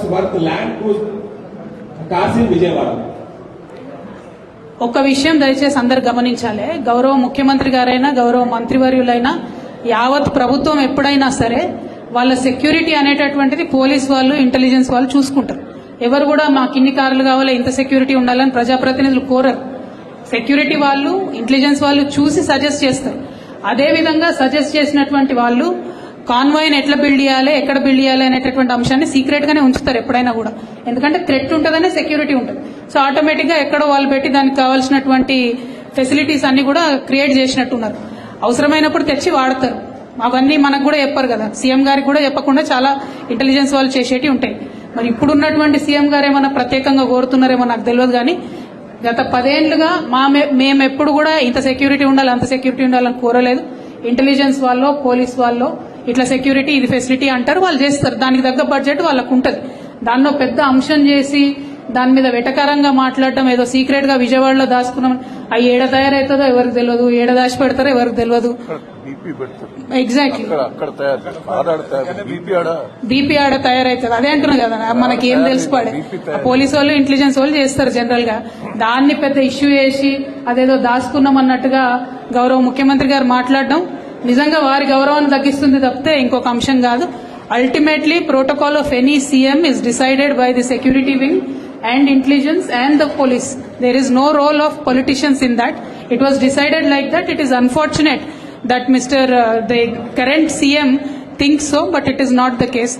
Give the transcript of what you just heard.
crores worth land to Kasim Vijayawada. ఒక విషయం దయచేసి అందరు గమనించాలి. గౌరవ ముఖ్యమంత్రి గారైనా గౌరవ మంత్రివర్యులైనా యావత్ ప్రభుత్వం ఎప్పుడైనా సరే వాళ్ళ సెక్యూరిటీ అనేటటువంటిది పోలీస్ వాళ్ళు ఇంటెలిజెన్స్ వాళ్ళు చూసుకుంటారు. ఎవరు కూడా మాకు ఇన్ని కార్లు కావాలి ఇంత సెక్యూరిటీ ఉండాలని ప్రజాప్రతినిధులు కోరరు. సెక్యూరిటీ వాళ్ళు ఇంటెలిజెన్స్ వాళ్ళు చూసి సజెస్ట్ చేస్తారు. అదే విధంగా సజెస్ట్ చేసినటువంటి వాళ్ళు కాన్వాయ్ని ఎట్లా బిల్డ్ చేయాలి ఎక్కడ బిల్డ్ చేయాలి అనేటటువంటి అంశాన్ని సీక్రెట్ గానే ఉంచుతారు ఎప్పుడైనా కూడా. ఎందుకంటే థ్రెట్ ఉంటుందనే సెక్యూరిటీ ఉంటుంది. సో ఆటోమేటిక్ గా ఎక్కడో వాళ్ళు పెట్టి దానికి కావాల్సినటువంటి ఫెసిలిటీస్ అన్ని కూడా క్రియేట్ చేసినట్టున్నారు. అవసరమైనప్పుడు తెచ్చి వాడతారు. అవన్నీ మనకు కూడా చెప్పారు కదా, సీఎం గారికి కూడా చెప్పకుండా చాలా ఇంటెలిజెన్స్ వాళ్ళు చేసేటి ఉంటాయి. మరి ఇప్పుడున్నటువంటి సీఎం గారు ఏమన్నా ప్రత్యేకంగా కోరుతున్నారేమో నాకు తెలియదు. కానీ గత 10 ఏళ్లుగా మేము ఎప్పుడు కూడా ఇంత సెక్యూరిటీ ఉండాలి అంత సెక్యూరిటీ ఉండాలని కోరలేదు. ఇంటెలిజెన్స్ వాళ్ళు పోలీస్ వాళ్ళు ఇట్లా సెక్యూరిటీ ఇది ఫెసిలిటీ అంటారు, వాళ్ళు చేస్తారు. దానికి తగ్గ బడ్జెట్ వాళ్ళకు ఉంటుంది. దానిలో పెద్ద అంశం చేసి దాని మీద వెటకారంగా మాట్లాడటం, ఏదో సీక్రెట్ గా విజయవాడలో దాచుకున్నాం, అవి ఏడ తయారవుతుందో ఎవరికి తెలియదు, ఏడ దాచి పెడతారో ఎవరికి తెలియదు. ఎగ్జాక్ట్లీ బీపీ ఆడ తయారవుతుంది. అదే అంటున్నా కదా, మనకి ఏం తెలిసిపడే. పోలీసు వాళ్ళు ఇంటెలిజెన్స్ వాళ్ళు చేస్తారు జనరల్ గా. దాన్ని పెద్ద ఇష్యూ చేసి అదేదో దాచుకున్నాం అన్నట్టుగా గౌరవ ముఖ్యమంత్రి గారు మాట్లాడడం నిజంగా వారి గౌరవాన్ని తగ్గిస్తుంది తప్పితే ఇంకొక అంశం కాదు. Ultimately protocol of any CM is decided by the security wing and intelligence and the police. There is no role of politicians in that. It was decided like that. It is unfortunate that the current CM thinks so, but it is not the case.